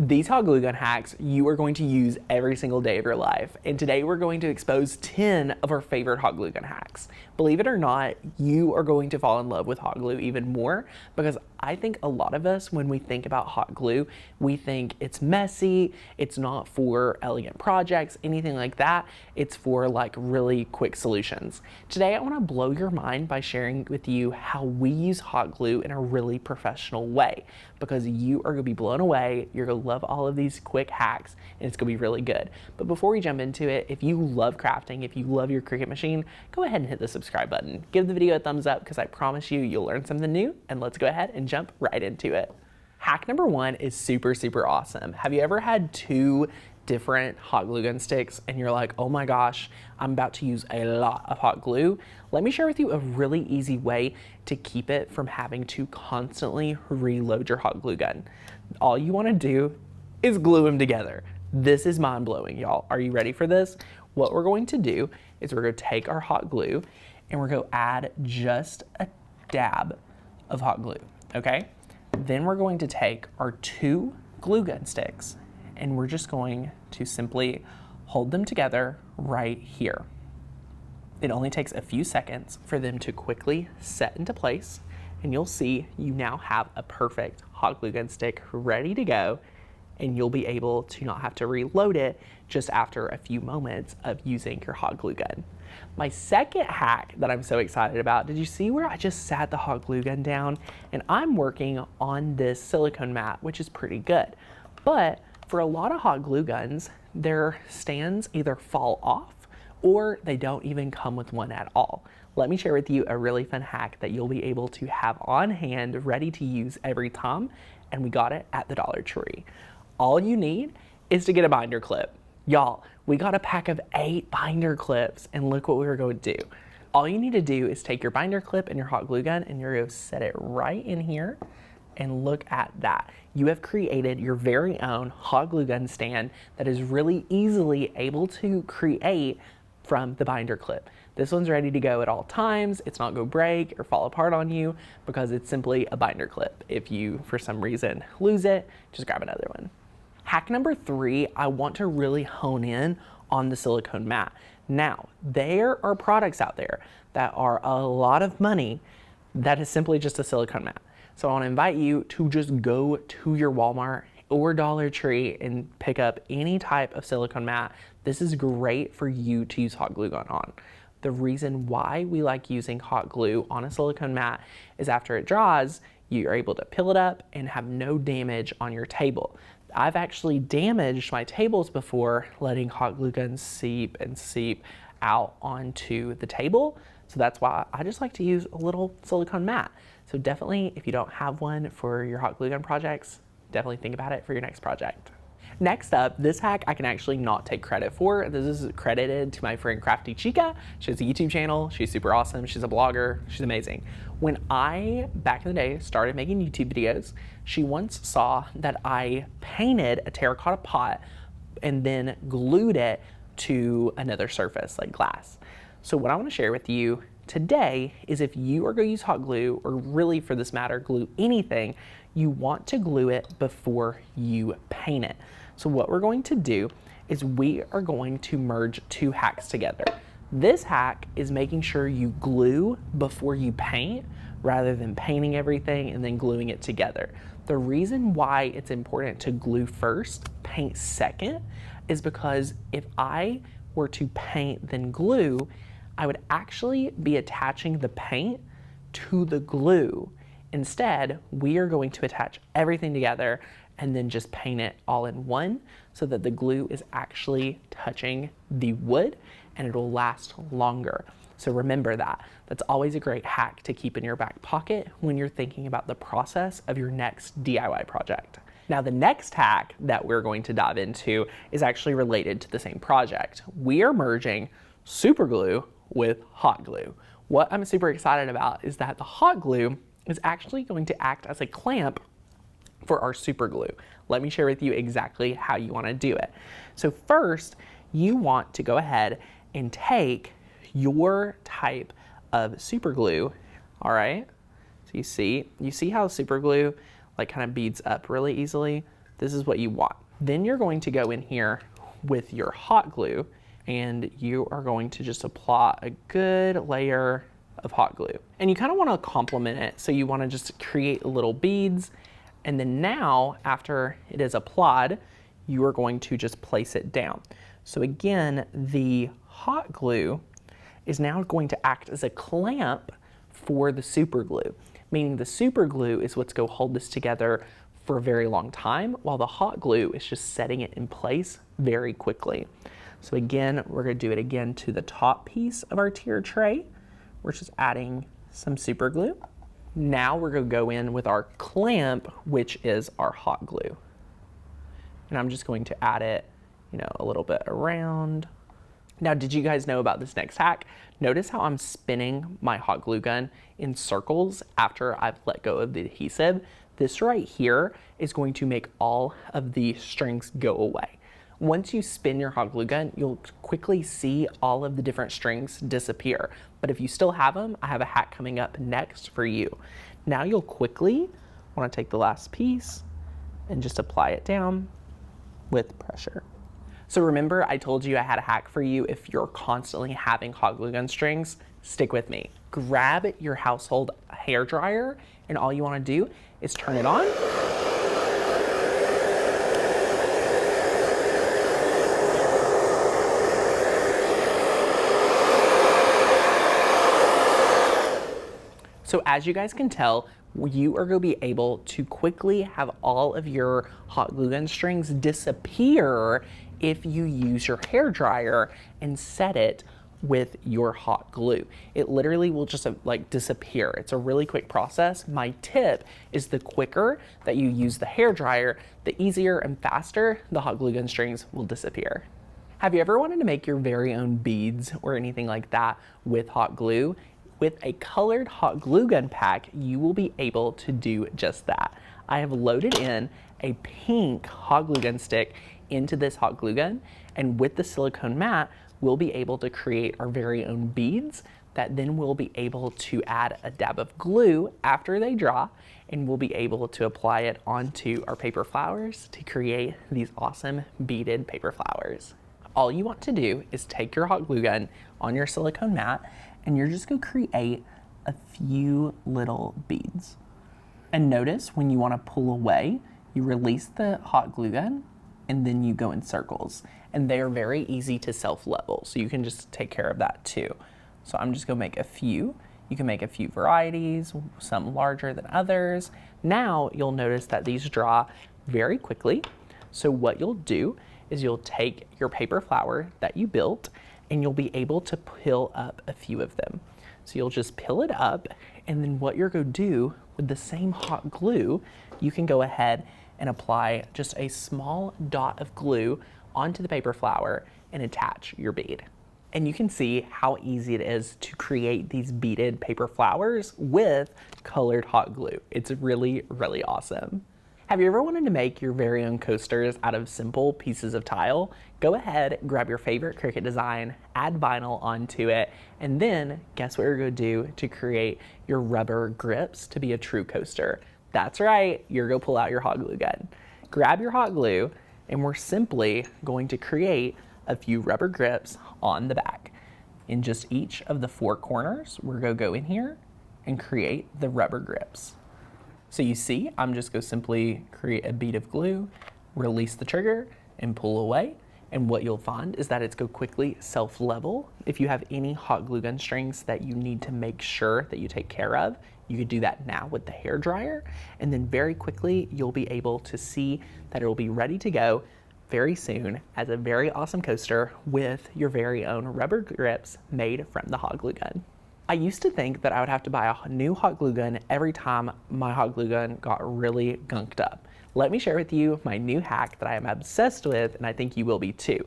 These hot glue gun hacks you are going to use every single day of your life. And today we're going to expose 10 of our favorite hot glue gun hacks. Believe it or not, you are going to fall in love with hot glue even more, because I think a lot of us, when we think about hot glue, we think it's messy, it's not for elegant projects, anything like that. It's for like really quick solutions. Today I want to blow your mind by sharing with you how we use hot glue in a really professional way, because you are going to be blown away. You're going to love all of these quick hacks, and it's going to be really good. But before we jump into it, if you love crafting, if you love your Cricut machine, go ahead and hit the subscribe button. Give the video a thumbs up, because I promise you, you'll learn something new. And let's go ahead and jump right into it. Hack number one is super awesome. Have you ever had two different hot glue gun sticks and you're like, oh my gosh, I'm about to use a lot of hot glue? Let me share with you a really easy way to keep it from having to constantly reload your hot glue gun. All you want to do is glue them together. This is mind blowing, y'all. Are you ready for this? What we're going to do is we're going to take our hot glue and we're going to add just a dab of hot glue, okay? Then we're going to take our two glue gun sticks and we're just going to simply hold them together right here. It only takes a few seconds for them to quickly set into place, and you'll see you now have a perfect hot glue gun stick ready to go, and you'll be able to not have to reload it just after a few moments of using your hot glue gun. My second hack that I'm so excited about, did you see where I just sat the hot glue gun down? And I'm working on this silicone mat, which is pretty good. But for a lot of hot glue guns, their stands either fall off or they don't even come with one at all. Let me share with you a really fun hack that you'll be able to have on hand, ready to use every time, and we got it at the Dollar Tree. All you need is to get a binder clip. Y'all, we got a pack of 8 binder clips, and look what we were going to do. All you need to do is take your binder clip and your hot glue gun, and you're going to set it right in here, and look at that. You have created your very own hot glue gun stand that is really easily able to create from the binder clip. This one's ready to go at all times. It's not going to break or fall apart on you because it's simply a binder clip. If you, for some reason, lose it, just grab another one. Hack number 3, I want to really hone in on the silicone mat. Now, there are products out there that are a lot of money that is simply just a silicone mat. So I want to invite you to just go to your Walmart or Dollar Tree and pick up any type of silicone mat. This is great for you to use hot glue gun on. The reason why we like using hot glue on a silicone mat is after it dries, you're able to peel it up and have no damage on your table. I've actually damaged my tables before letting hot glue guns seep out onto the table. So that's why I just like to use a little silicone mat. So definitely, if you don't have one for your hot glue gun projects, definitely think about it for your next project. Next up, this hack I can actually not take credit for. This is credited to my friend Crafty Chica. She has a YouTube channel. She's super awesome. She's a blogger. She's amazing. When I, back in the day, started making YouTube videos, she once saw that I painted a terracotta pot and then glued it to another surface like glass. So what I want to share with you today is, if you are going to use hot glue, or really for this matter, glue anything, you want to glue it before you paint it. So what we're going to do is we are going to merge 2 hacks together. This hack is making sure you glue before you paint, rather than painting everything and then gluing it together. The reason why it's important to glue first, paint second, is because if I were to paint then glue, I would actually be attaching the paint to the glue. Instead, we are going to attach everything together and then just paint it all in one, so that the glue is actually touching the wood and it'll last longer. So remember that. That's always a great hack to keep in your back pocket when you're thinking about the process of your next DIY project. Now, the next hack that we're going to dive into is actually related to the same project. We are merging super glue with hot glue. What I'm super excited about is that the hot glue is actually going to act as a clamp for our super glue. Let me share with you exactly how you want to do it. So first, you want to go ahead and take your type of super glue, all right? So you see how super glue like kind of beads up really easily? This is what you want. Then you're going to go in here with your hot glue, and you are going to just apply a good layer of hot glue. And you kind of want to complement it. So you want to just create little beads. And then now, after it is applied, you are going to just place it down. So again, the hot glue is now going to act as a clamp for the super glue, meaning the super glue is what's going to hold this together for a very long time, while the hot glue is just setting it in place very quickly. So again, we're going to do it again to the top piece of our tier tray. We're just adding some super glue. Now we're going to go in with our clamp, which is our hot glue. And I'm just going to add it, a little bit around. Now, did you guys know about this next hack? Notice how I'm spinning my hot glue gun in circles after I've let go of the adhesive. This right here is going to make all of the strings go away. Once you spin your hot glue gun, you'll quickly see all of the different strings disappear. But if you still have them, I have a hack coming up next for you. Now you'll quickly want to take the last piece and just apply it down with pressure. So remember, I told you I had a hack for you if you're constantly having hot glue gun strings. Stick with me. Grab your household hair dryer, and all you want to do is turn it on. So as you guys can tell, you are going to be able to quickly have all of your hot glue gun strings disappear if you use your hair dryer and set it with your hot glue. It literally will just disappear. It's a really quick process. My tip is the quicker that you use the hair dryer, the easier and faster the hot glue gun strings will disappear. Have you ever wanted to make your very own beads or anything like that with hot glue? With a colored hot glue gun pack, you will be able to do just that. I have loaded in a pink hot glue gun stick into this hot glue gun, and with the silicone mat, we'll be able to create our very own beads that then we'll be able to add a dab of glue after they dry, and we'll be able to apply it onto our paper flowers to create these awesome beaded paper flowers. All you want to do is take your hot glue gun on your silicone mat, and you're just going to create a few little beads. And notice when you want to pull away, you release the hot glue gun and then you go in circles. And they are very easy to self-level, so you can just take care of that too. So I'm just going to make a few. You can make a few varieties, some larger than others. Now you'll notice that these draw very quickly. So what you'll do is you'll take your paper flower that you built, and you'll be able to peel up a few of them. So you'll just peel it up, and then what you're going to do with the same hot glue, you can go ahead and apply just a small dot of glue onto the paper flower and attach your bead. And you can see how easy it is to create these beaded paper flowers with colored hot glue. It's really, really awesome. Have you ever wanted to make your very own coasters out of simple pieces of tile? Go ahead, grab your favorite Cricut design, add vinyl onto it, and then guess what you're going to do to create your rubber grips to be a true coaster? That's right, you're going to pull out your hot glue gun. Grab your hot glue, and we're simply going to create a few rubber grips on the back. In just each of the four corners, we're going to go in here and create the rubber grips. So you see, I'm just going to simply create a bead of glue, release the trigger, and pull away. And what you'll find is that it's going to quickly self-level. If you have any hot glue gun strings that you need to make sure that you take care of, you could do that now with the hair dryer. And then very quickly, you'll be able to see that it will be ready to go very soon as a very awesome coaster with your very own rubber grips made from the hot glue gun. I used to think that I would have to buy a new hot glue gun every time my hot glue gun got really gunked up. Let me share with you my new hack that I am obsessed with, and I think you will be too.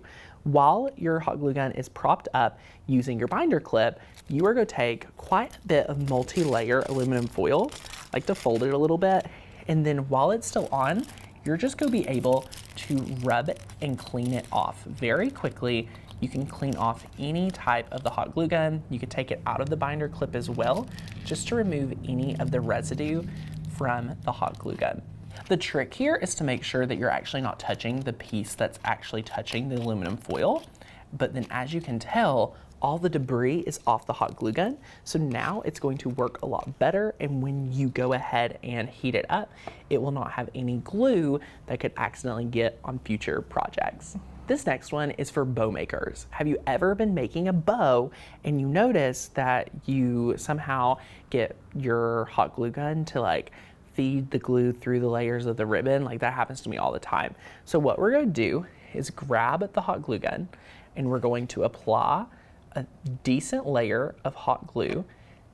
While your hot glue gun is propped up using your binder clip, you are going to take quite a bit of multi-layer aluminum foil, like to fold it a little bit, and then while it's still on, you're just going to be able to rub it and clean it off very quickly. You can clean off any type of the hot glue gun. You can take it out of the binder clip as well, just to remove any of the residue from the hot glue gun. The trick here is to make sure that you're actually not touching the piece that's actually touching the aluminum foil. But then as you can tell, all the debris is off the hot glue gun. So now it's going to work a lot better. And when you go ahead and heat it up, it will not have any glue that could accidentally get on future projects. This next one is for bow makers. Have you ever been making a bow and you notice that you somehow get your hot glue gun to like feed the glue through the layers of the ribbon? Like that happens to me all the time. So what we're gonna do is grab the hot glue gun and we're going to apply a decent layer of hot glue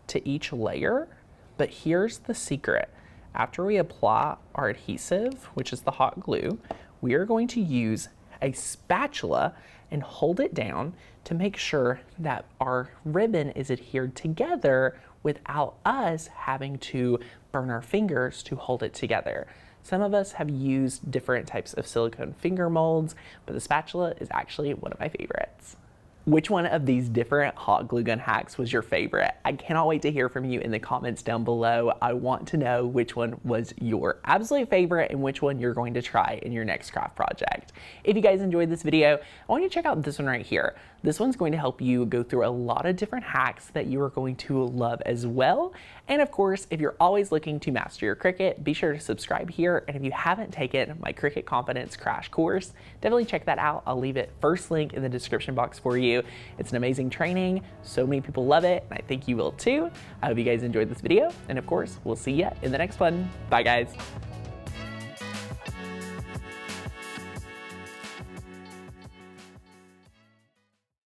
to each layer. But here's the secret. After we apply our adhesive, which is the hot glue, we are going to use a spatula and hold it down to make sure that our ribbon is adhered together without us having to burn our fingers to hold it together. Some of us have used different types of silicone finger molds, but the spatula is actually one of my favorites. Which one of these different hot glue gun hacks was your favorite? I cannot wait to hear from you in the comments down below. I want to know which one was your absolute favorite and which one you're going to try in your next craft project. If you guys enjoyed this video, I want you to check out this one right here. This one's going to help you go through a lot of different hacks that you are going to love as well. And of course, if you're always looking to master your Cricut, be sure to subscribe here. And if you haven't taken my Cricut Confidence Crash course, definitely check that out. I'll leave it first link in the description box for you. It's an amazing training. So many people love it, and I think you will too. I hope you guys enjoyed this video. And of course, we'll see you in the next one. Bye guys.